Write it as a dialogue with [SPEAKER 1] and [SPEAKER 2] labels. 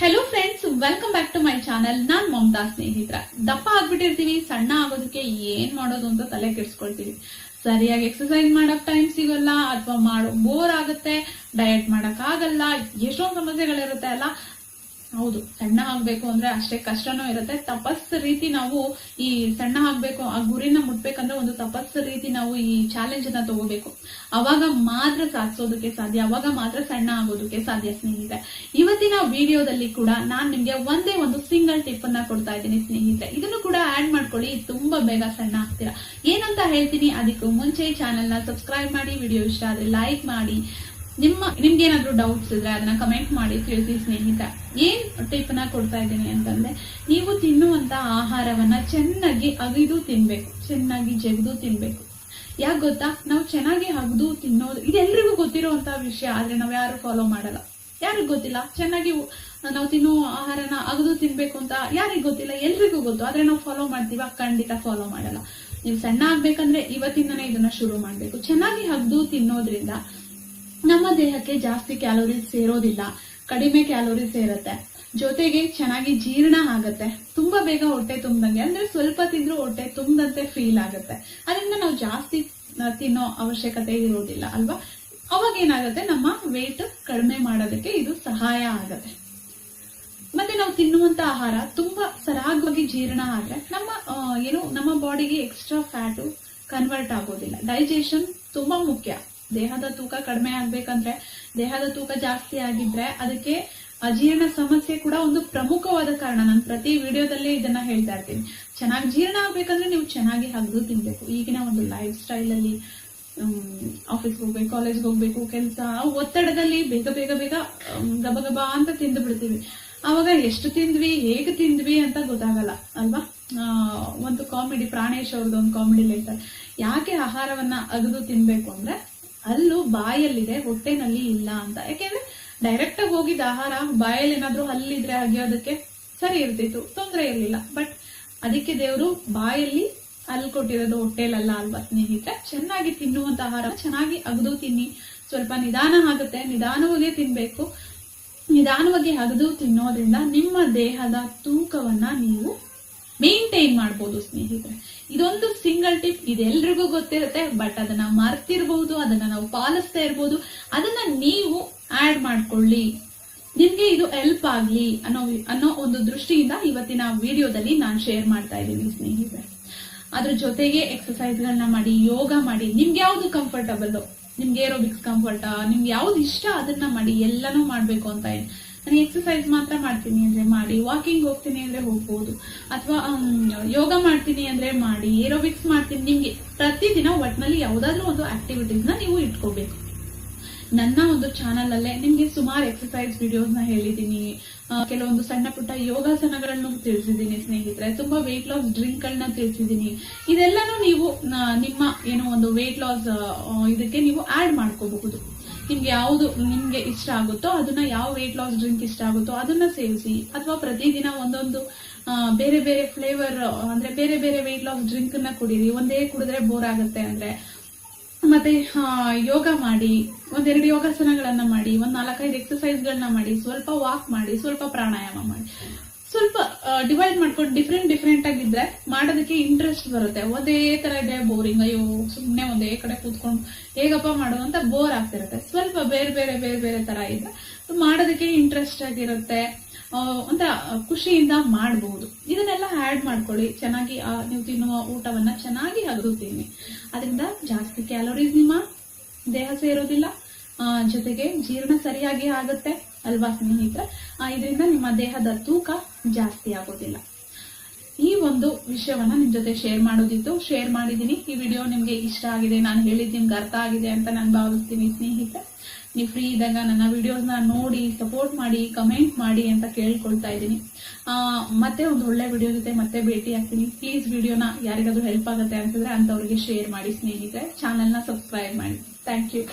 [SPEAKER 1] Hello friends, welcome back to my channel. ನಾನ್ ಮಮತಾ ಸ್ನೇಹಿತರ. ದಪ್ಪ ಆಗ್ಬಿಟ್ಟಿರ್ತೀವಿ, ಸಣ್ಣ ಆಗೋದಕ್ಕೆ ಏನ್ ಮಾಡೋದು ಅಂತ ತಲೆ ಕೆಡ್ಸ್ಕೊಳ್ತೀವಿ. ಸರಿಯಾಗಿ ಎಕ್ಸರ್ಸೈಸ್ ಮಾಡಕ್ ಟೈಮ್ ಸಿಗಲ್ಲ, ಅಥವಾ ಮಾಡೋ ಬೋರ್ ಆಗುತ್ತೆ, ಡಯಟ್ ಮಾಡಕ್ ಆಗಲ್ಲ, ಎಷ್ಟೊಂದು ಸಮಸ್ಯೆಗಳಿರುತ್ತೆ ಅಲ್ಲ. ಹೌದು, ಸಣ್ಣ ಆಗ್ಬೇಕು ಅಂದ್ರೆ ಅಷ್ಟೇ ಕಷ್ಟನೂ ಇರುತ್ತೆ. ತಪಸ್ ರೀತಿ ನಾವು ಈ ಸಣ್ಣ ಆಗ್ಬೇಕು, ಆ ಗುರಿನ ಮುಟ್ಬೇಕಂದ್ರೆ ಒಂದು ತಪಸ್ ರೀತಿ ನಾವು ಈ ಚಾಲೆಂಜ್ ಅನ್ನ ತಗೋಬೇಕು. ಅವಾಗ ಮಾತ್ರ ಸಾಧಿಸೋದಕ್ಕೆ ಸಾಧ್ಯ, ಅವಾಗ ಮಾತ್ರ ಸಣ್ಣ ಆಗೋದಕ್ಕೆ ಸಾಧ್ಯ ಸ್ನೇಹಿತರೆ. ಇವತ್ತಿನ ವಿಡಿಯೋದಲ್ಲಿ ಕೂಡ ನಾನ್ ನಿಮ್ಗೆ ಒಂದೇ ಒಂದು ಸಿಂಗಲ್ ಟಿಪ್ ಅನ್ನ ಕೊಡ್ತಾ ಇದ್ದೀನಿ ಸ್ನೇಹಿತರೆ. ಇದನ್ನು ಕೂಡ ಆಡ್ ಮಾಡ್ಕೊಳ್ಳಿ, ತುಂಬಾ ಬೇಗ ಸಣ್ಣ ಆಗ್ತೀರಾ. ಏನಂತ ಹೇಳ್ತೀನಿ ಅದಕ್ಕೂ ಮುಂಚೆ ಚಾನೆಲ್ ನ ಸಬ್ಸ್ಕ್ರೈಬ್ ಮಾಡಿ, ವಿಡಿಯೋ ಇಷ್ಟ ಆದ್ರೆ ಲೈಕ್ ಮಾಡಿ, ನಿಮ್ಗೆ ಏನಾದ್ರೂ ಡೌಟ್ಸ್ ಇದ್ರೆ ಅದನ್ನ ಕಮೆಂಟ್ ಮಾಡಿ ತಿಳಿಸಿ ಸ್ನೇಹಿತ. ಏನ್ ಟಿಪ್ ನ ಕೊಡ್ತಾ ಇದ್ದೀನಿ ಅಂತಂದ್ರೆ, ನೀವು ತಿನ್ನುವಂತ ಆಹಾರವನ್ನ ಚೆನ್ನಾಗಿ ಅಗಿದು ತಿನ್ಬೇಕು, ಚೆನ್ನಾಗಿ ಜಗದು ತಿನ್ಬೇಕು. ಯಾಕೆ ಗೊತ್ತಾ, ನಾವು ಚೆನ್ನಾಗಿ ಅಗದು ತಿನ್ನೋದು ಇದೆಲ್ರಿಗೂ ಗೊತ್ತಿರುವಂತ ವಿಷಯ, ಆದ್ರೆ ನಾವ್ ಯಾರು ಫಾಲೋ ಮಾಡಲ್ಲ. ಯಾರಿಗ್ ಗೊತ್ತಿಲ್ಲ ಚೆನ್ನಾಗಿ ನಾವು ತಿನ್ನೋ ಆಹಾರನ ಅಗದು ತಿನ್ಬೇಕು ಅಂತ? ಯಾರಿಗ್ ಗೊತ್ತಿಲ್ಲ, ಎಲ್ರಿಗೂ ಗೊತ್ತು, ಆದ್ರೆ ನಾವು ಫಾಲೋ ಮಾಡ್ತೀವ? ಖಂಡಿತ ಫಾಲೋ ಮಾಡಲ್ಲ. ನೀವು ಸಣ್ಣ ಆಗ್ಬೇಕಂದ್ರೆ ಇವತ್ತಿಂದನೇ ಇದನ್ನ ಶುರು ಮಾಡ್ಬೇಕು. ಚೆನ್ನಾಗಿ ಅಗದು ತಿನ್ನೋದ್ರಿಂದ ನಮ್ಮ ದೇಹಕ್ಕೆ ಜಾಸ್ತಿ ಕ್ಯಾಲೋರೀಸ್ ಸೇರೋದಿಲ್ಲ, ಕಡಿಮೆ ಕ್ಯಾಲೋರೀಸ್ ಸೇರುತ್ತೆ. ಜೊತೆಗೆ ಚೆನ್ನಾಗಿ ಜೀರ್ಣ ಆಗತ್ತೆ, ತುಂಬಾ ಬೇಗ ಹೊಟ್ಟೆ ತುಂಬದಂಗೆ, ಅಂದ್ರೆ ಸ್ವಲ್ಪ ತಿಂದ್ರೂ ಹೊಟ್ಟೆ ತುಂಬದಂತೆ ಫೀಲ್ ಆಗುತ್ತೆ. ಅದರಿಂದ ನಾವು ಜಾಸ್ತಿ ತಿನ್ನೋ ಅವಶ್ಯಕತೆ ಇರೋದಿಲ್ಲ ಅಲ್ವಾ. ಅವಾಗ ಏನಾಗುತ್ತೆ, ನಮ್ಮ ವೇಟ್ ಕಡಿಮೆ ಮಾಡೋದಕ್ಕೆ ಇದು ಸಹಾಯ ಆಗತ್ತೆ. ಮತ್ತೆ ನಾವು ತಿನ್ನುವಂತ ಆಹಾರ ತುಂಬಾ ಸರಾಗವಾಗಿ ಜೀರ್ಣ ಆದ್ರೆ ನಮ್ಮ ಬಾಡಿಗೆ ಎಕ್ಸ್ಟ್ರಾ ಫ್ಯಾಟು ಕನ್ವರ್ಟ್ ಆಗೋದಿಲ್ಲ. ಡೈಜೆಷನ್ ತುಂಬಾ ಮುಖ್ಯ. ದೇಹದ ತೂಕ ಕಡಿಮೆ ಆಗ್ಬೇಕಂದ್ರೆ, ದೇಹದ ತೂಕ ಜಾಸ್ತಿ ಆಗಿದ್ರೆ ಅದಕ್ಕೆ ಅಜೀರ್ಣ ಸಮಸ್ಯೆ ಕೂಡ ಒಂದು ಪ್ರಮುಖವಾದ ಕಾರಣ. ನಾನು ಪ್ರತಿ ವಿಡಿಯೋದಲ್ಲಿ ಇದನ್ನ ಹೇಳ್ತಾ ಇರ್ತೀನಿ. ಚೆನ್ನಾಗಿ ಜೀರ್ಣ ಆಗ್ಬೇಕಂದ್ರೆ ನೀವು ಚೆನ್ನಾಗಿ ಅಗದು ತಿನ್ಬೇಕು. ಈಗಿನ ಒಂದು ಲೈಫ್ ಸ್ಟೈಲ್ ಅಲ್ಲಿ ಆಫೀಸ್ಗೆ ಹೋಗ್ಬೇಕು, ಕಾಲೇಜ್ಗೆ ಹೋಗ್ಬೇಕು, ಕೆಲಸ ಒತ್ತಡದಲ್ಲಿ ಬೇಗ ಬೇಗ ಬೇಗ ಗಬಗಬ ಅಂತ ತಿಂದು ಬಿಡ್ತೀವಿ. ಅವಾಗ ಎಷ್ಟು ತಿಂದ್ವಿ, ಹೇಗೆ ತಿಂದ್ವಿ ಅಂತ ಗೊತ್ತಾಗಲ್ಲ ಅಲ್ವಾ. ಒಂದು ಕಾಮಿಡಿ, ಪ್ರಾಣೇಶ್ ಅವ್ರದ್ದು ಒಂದು ಕಾಮಿಡಿ ಹೇಳ್ತಾರೆ, ಯಾಕೆ ಆಹಾರವನ್ನ ಅಗದು ತಿನ್ಬೇಕು ಅಂದ್ರೆ ಅಲ್ಲೂ ಬಾಯಲ್ಲಿದೆ, ಹೊಟ್ಟೆನಲ್ಲಿ ಇಲ್ಲ ಅಂತ. ಯಾಕೆಂದ್ರೆ ಡೈರೆಕ್ಟ್ ಆಗಿ ಹೋಗಿದ್ದ ಆಹಾರ ಬಾಯಲ್ಲಿ ಏನಾದ್ರೂ ಹಲ್ಲಿದ್ರೆ ಅಗಿಯೋದಕ್ಕೆ ಸರಿ ಇರ್ತಿತ್ತು, ತೊಂದರೆ ಇರ್ಲಿಲ್ಲ. ಬಟ್ ಅದಕ್ಕೆ ದೇವರು ಬಾಯಲ್ಲಿ ಹಲ್ಲು ಕೊಟ್ಟಿರೋದು, ಹೊಟ್ಟೆಲಲ್ಲ ಅಲ್ವಾ ಸ್ನೇಹಿತರೆ. ಚೆನ್ನಾಗಿ ತಿನ್ನುವಂತ ಆಹಾರ ಚೆನ್ನಾಗಿ ಅಗದು ತಿನ್ನಿ. ಸ್ವಲ್ಪ ನಿಧಾನ ಆಗುತ್ತೆ, ನಿಧಾನವಾಗಿ ತಿನ್ಬೇಕು. ನಿಧಾನವಾಗಿ ಅಗದು ತಿನ್ನೋದ್ರಿಂದ ನಿಮ್ಮ ದೇಹದ ತೂಕವನ್ನ ನೀವು ಮೇಂಟೈನ್ ಮಾಡಬಹುದು ಸ್ನೇಹಿತರೆ. ಇದೊಂದು ಸಿಂಗಲ್ ಟಿಪ್, ಇದೆಲ್ರಿಗೂ ಗೊತ್ತಿರುತ್ತೆ, ಬಟ್ ಅದನ್ನ ಮರ್ತಿರ್ಬಹುದು, ಅದನ್ನ ನಾವು ಪಾಲಿಸ್ತಾ ಇರ್ಬೋದು. ಅದನ್ನ ನೀವು ಆಡ್ ಮಾಡ್ಕೊಳ್ಳಿ, ನಿಮ್ಗೆ ಇದು ಹೆಲ್ಪ್ ಆಗ್ಲಿ ಅನ್ನೋ ಒಂದು ದೃಷ್ಟಿಯಿಂದ ಇವತ್ತಿನ ವಿಡಿಯೋದಲ್ಲಿ ನಾನು ಶೇರ್ ಮಾಡ್ತಾ ಇದ್ದೀನಿ ಸ್ನೇಹಿತರೆ. ಅದ್ರ ಜೊತೆಗೆ ಎಕ್ಸರ್ಸೈಸ್ ಗಳನ್ನ ಮಾಡಿ, ಯೋಗ ಮಾಡಿ. ನಿಮ್ಗೆ ಯಾವ್ದು ಕಂಫರ್ಟಬಲ್, ನಿಮ್ಗೆ ಏರೋಬಿಕ್ಸ್ ಕಂಫರ್ಟ್, ನಿಮ್ಗೆ ಯಾವ್ದು ಇಷ್ಟ ಅದನ್ನ ಮಾಡಿ. ಎಲ್ಲನೂ ಮಾಡ್ಬೇಕು ಅಂತ ನಾನು ಎಕ್ಸರ್ಸೈಸ್ ಮಾತ್ರ ಮಾಡ್ತೀನಿ ಅಂದ್ರೆ ಮಾಡಿ, ವಾಕಿಂಗ್ ಹೋಗ್ತೀನಿ ಅಂದ್ರೆ ಹೋಗ್ಬೋದು, ಅಥವಾ ಯೋಗ ಮಾಡ್ತೀನಿ ಅಂದ್ರೆ ಮಾಡಿ, ಏರೋಬಿಕ್ಸ್ ಮಾಡ್ತೀನಿ. ನಿಮ್ಗೆ ಪ್ರತಿದಿನ ಒಟ್ನಲ್ಲಿ ಯಾವ್ದಾದ್ರು ಒಂದು ಆಕ್ಟಿವಿಟೀಸ್ ನ ನೀವು ಇಟ್ಕೋಬೇಕು. ನನ್ನ ಒಂದು ಚಾನಲ್ ಅಲ್ಲೇ ನಿಮ್ಗೆ ಸುಮಾರು ಎಕ್ಸರ್ಸೈಸ್ ವಿಡಿಯೋಸ್ ನ ಹೇಳಿದೀನಿ, ಕೆಲವೊಂದು ಸಣ್ಣ ಪುಟ್ಟ ಯೋಗಾಸನಗಳನ್ನು ತಿಳಿಸಿದೀನಿ ಸ್ನೇಹಿತರೆ, ತುಂಬಾ ವೇಟ್ ಲಾಸ್ ಡ್ರಿಂಕ್ ಗಳನ್ನ ತಿಳಿಸಿದೀನಿ. ಇದೆಲ್ಲಾನು ನೀವು ನಿಮ್ಮ ಏನೋ ಒಂದು ವೇಟ್ ಲಾಸ್ ಇದಕ್ಕೆ ನೀವು ಆಡ್ ಮಾಡ್ಕೋಬಹುದು. ನಿಮ್ಗೆ ಯಾವ್ದು ನಿಮ್ಗೆ ಇಷ್ಟ ಆಗುತ್ತೋ ಅದನ್ನ, ಯಾವ ವೇಟ್ ಲಾಸ್ ಡ್ರಿಂಕ್ ಇಷ್ಟ ಆಗುತ್ತೋ ಅದನ್ನ ಸೇವಿಸಿ, ಅಥವಾ ಪ್ರತಿದಿನ ಒಂದೊಂದು ಬೇರೆ ಬೇರೆ ಫ್ಲೇವರ್ ಅಂದ್ರೆ ಬೇರೆ ಬೇರೆ ವೇಟ್ ಲಾಸ್ ಡ್ರಿಂಕ್ ನ ಕುಡೀರಿ. ಒಂದೇ ಕುಡಿದ್ರೆ ಬೋರ್ ಆಗುತ್ತೆ ಅಂದ್ರೆ. ಮತ್ತೆ ಯೋಗ ಮಾಡಿ, ಒಂದೆರಡು ಯೋಗಾಸನಗಳನ್ನ ಮಾಡಿ, ಒಂದ್ 4-5 ಎಕ್ಸರ್ಸೈಸ್ ಗಳನ್ನ ಮಾಡಿ, ಸ್ವಲ್ಪ ವಾಕ್ ಮಾಡಿ, ಸ್ವಲ್ಪ ಪ್ರಾಣಾಯಾಮ ಮಾಡಿ. ಸ್ವಲ್ಪ ಡಿವೈಡ್ ಮಾಡ್ಕೊಂಡು ಡಿಫ್ರೆಂಟ್ ಆಗಿದ್ರೆ ಮಾಡೋದಕ್ಕೆ ಇಂಟ್ರೆಸ್ಟ್ ಬರುತ್ತೆ. ಒಂದೇ ತರ ಇದೆ ಬೋರಿಂಗ್, ಅಯ್ಯೋ ಸುಮ್ನೆ ಒಂದೇ ಕಡೆ ಕೂತ್ಕೊಂಡು ಹೇಗಪ್ಪ ಮಾಡೋದು ಅಂತ ಬೋರ್ ಆಗ್ತಿರುತ್ತೆ. ಸ್ವಲ್ಪ ಬೇರೆ ಬೇರೆ ತರ ಇದ್ರೆ ಮಾಡೋದಕ್ಕೆ ಇಂಟ್ರೆಸ್ಟ್ ಆಗಿರುತ್ತೆ, ಒಂಥರ ಖುಷಿಯಿಂದ ಮಾಡಬಹುದು. ಇದನ್ನೆಲ್ಲ ಆಡ್ ಮಾಡ್ಕೊಳ್ಳಿ. ಚೆನ್ನಾಗಿ ನೀವು ತಿನ್ನುವ ಊಟವನ್ನ ಚೆನ್ನಾಗಿ ಅಗದು ತಿನ್ನಿ. ಅದರಿಂದ ಜಾಸ್ತಿ ಕ್ಯಾಲೋರೀಸ್ ನಿಮ್ಮ ದೇಹ ಸೇರೋದಿಲ್ಲ, ಜೊತೆಗೆ ಜೀರ್ಣ ಸರಿಯಾಗಿ ಆಗುತ್ತೆ ಅಲ್ವಾ ಸ್ನೇಹಿತರೆ. ಇದರಿಂದ ನಿಮ್ಮ ದೇಹದ ತೂಕ ಜಾಸ್ತಿ ಆಗೋದಿಲ್ಲ. ಈ ಒಂದು ವಿಷಯವನ್ನ ನಿಮ್ ಜೊತೆ ಶೇರ್ ಮಾಡೋದಿತ್ತು, ಶೇರ್ ಮಾಡಿದೀನಿ. ಈ ವಿಡಿಯೋ ನಿಮ್ಗೆ ಇಷ್ಟ ಆಗಿದೆ, ನಾನು ಹೇಳಿದ್ ನಿಮ್ಗೆ ಅರ್ಥ ಆಗಿದೆ ಅಂತ ನಾನು ಭಾವಿಸ್ತೀನಿ ಸ್ನೇಹಿತರೆ. ನೀವು ಫ್ರೀ ಇದ್ದಾಗ ನನ್ನ ವಿಡಿಯೋಸ್ ನ ನೋಡಿ, ಸಪೋರ್ಟ್ ಮಾಡಿ, ಕಮೆಂಟ್ ಮಾಡಿ ಅಂತ ಕೇಳ್ಕೊಳ್ತಾ ಇದ್ದೀನಿ. ಮತ್ತೆ ಒಂದು ಒಳ್ಳೆ ವಿಡಿಯೋ ಜೊತೆ ಮತ್ತೆ ಭೇಟಿ ಆಗ್ತೀನಿ. ಪ್ಲೀಸ್ ವಿಡಿಯೋನ ಯಾರಿಗಾದ್ರೂ ಹೆಲ್ಪ್ ಆಗುತ್ತೆ ಅನ್ಸಿದ್ರೆ ಅಂತವ್ರಿಗೆ ಶೇರ್ ಮಾಡಿ ಸ್ನೇಹಿತರೆ. ಚಾನೆಲ್ ನ ಸಬ್ಸ್ಕ್ರೈಬ್ ಮಾಡಿ. Thank you.